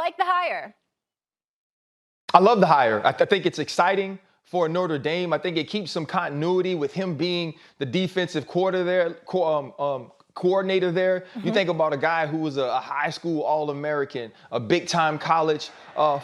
like the hire? I love the hire. I think it's exciting for Notre Dame. I think it keeps some continuity with him being the defensive coordinator there. You think about a guy who was a high school All-American, a big-time college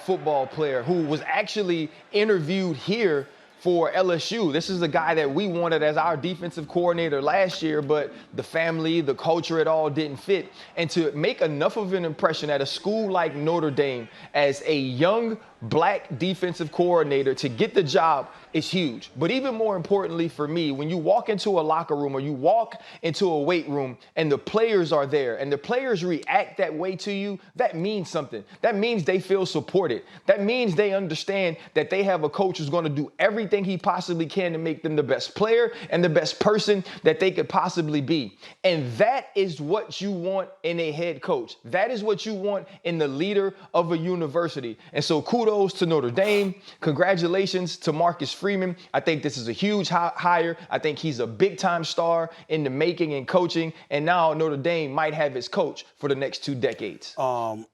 football player who was actually interviewed here for LSU. This is a guy that we wanted as our defensive coordinator last year, but the family, the culture, it all didn't fit. And to make enough of an impression at a school like Notre Dame as a young black defensive coordinator to get the job is huge. But even more importantly for me, when you walk into a locker room or you walk into a weight room and the players are there and the players react that way to you, that means something. That means they feel supported. That means they understand that they have a coach who's going to do everything he possibly can to make them the best player and the best person that they could possibly be. And that is what you want in a head coach. That is what you want in the leader of a university. And so kudos to Notre Dame. Congratulations to Marcus Freeman. I think this is a huge hire. I think he's a big-time star in the making and coaching. And now Notre Dame might have his coach for the next 2 decades. On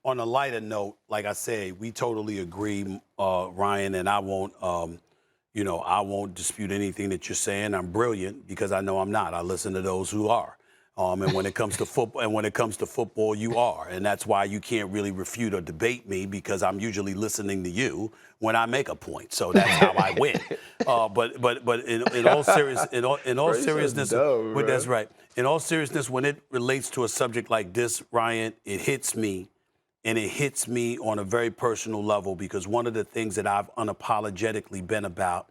a lighter note, like I said, we totally agree, Ryan, and I won't, I won't dispute anything that you're saying. I'm brilliant because I know I'm not. I listen to those who are. And when it comes to football, you are, and that's why you can't really refute or debate me because I'm usually listening to you when I make a point. So that's how I win. But in all seriousness, that's right. In all seriousness, when it relates to a subject like this, Ryan, it hits me, and it hits me on a very personal level because one of the things that I've unapologetically been about.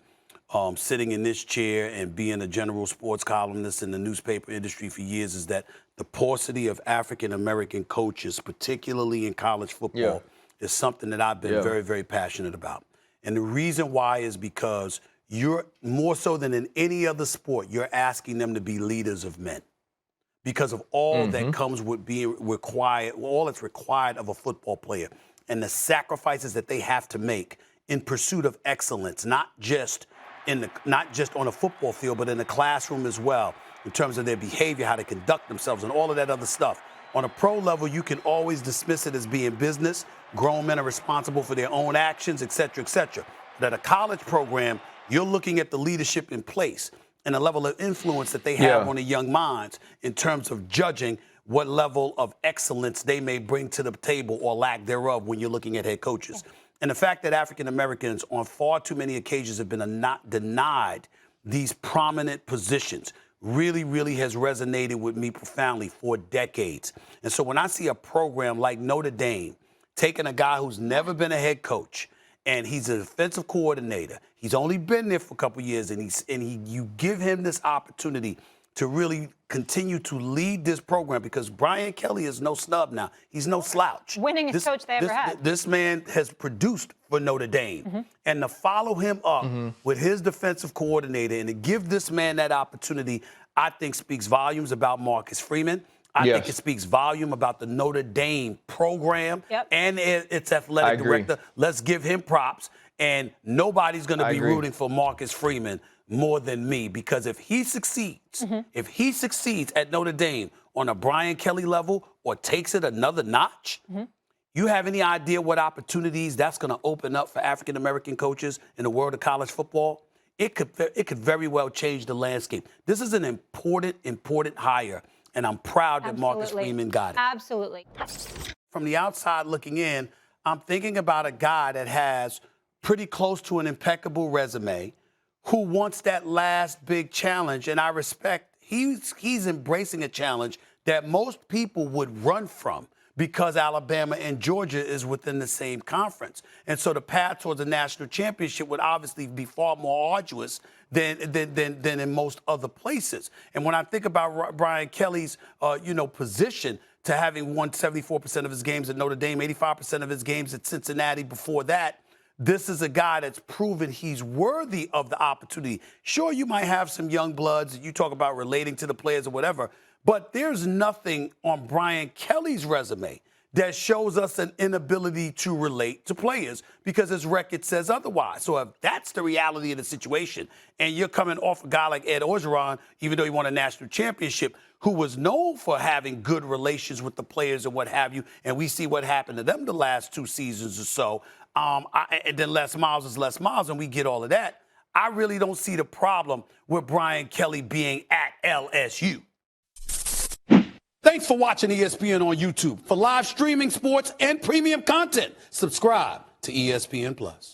Sitting in this chair and being a general sports columnist in the newspaper industry for years is that the paucity of African-American coaches, particularly in college football, is something that I've been very, very passionate about. And the reason why is because you're more so than in any other sport, you're asking them to be leaders of men because of all that comes with being required, all that's required of a football player and the sacrifices that they have to make in pursuit of excellence, not just on a football field, but in the classroom as well, in terms of their behavior, how they conduct themselves, and all of that other stuff. On a pro level, you can always dismiss it as being business. Grown men are responsible for their own actions, et cetera, et cetera. But at a college program, you're looking at the leadership in place and the level of influence that they have on the young minds in terms of judging what level of excellence they may bring to the table or lack thereof when you're looking at head coaches. And the fact that African Americans on far too many occasions have been not denied these prominent positions really, really has resonated with me profoundly for decades. And so when I see a program like Notre Dame taking a guy who's never been a head coach and he's a defensive coordinator, he's only been there for a couple years, and you give him this opportunity to really continue to lead this program because Brian Kelly is no snub now. He's no slouch. Winningest coach they ever had. This man has produced for Notre Dame. And to follow him up with his defensive coordinator and to give this man that opportunity, I think speaks volumes about Marcus Freeman. I think it speaks volume about the Notre Dame program and its athletic director. Let's give him props. And nobody's going to be rooting for Marcus Freeman more than me, because if he succeeds, at Notre Dame on a Brian Kelly level or takes it another notch, you have any idea what opportunities that's going to open up for African-American coaches in the world of college football? It could very well change the landscape. This is an important hire, and I'm proud that Marcus Freeman got it. Absolutely. From the outside looking in, I'm thinking about a guy that has pretty close to an impeccable resume, who wants that last big challenge, and I respect he's embracing a challenge that most people would run from because Alabama and Georgia is within the same conference. And so the path towards a national championship would obviously be far more arduous than in most other places. And when I think about Brian Kelly's position to having won 74% of his games at Notre Dame, 85% of his games at Cincinnati before that, this is a guy that's proven he's worthy of the opportunity. Sure, you might have some young bloods, you talk about relating to the players or whatever, but there's nothing on Brian Kelly's resume that shows us an inability to relate to players because his record says otherwise. So if that's the reality of the situation, and you're coming off a guy like Ed Orgeron, even though he won a national championship, who was known for having good relations with the players and what have you, and we see what happened to them the last 2 seasons or so, and then Les Miles is Les Miles, and we get all of that. I really don't see the problem with Brian Kelly being at LSU. Thanks for watching ESPN on YouTube. For live streaming sports and premium content, subscribe to ESPN+.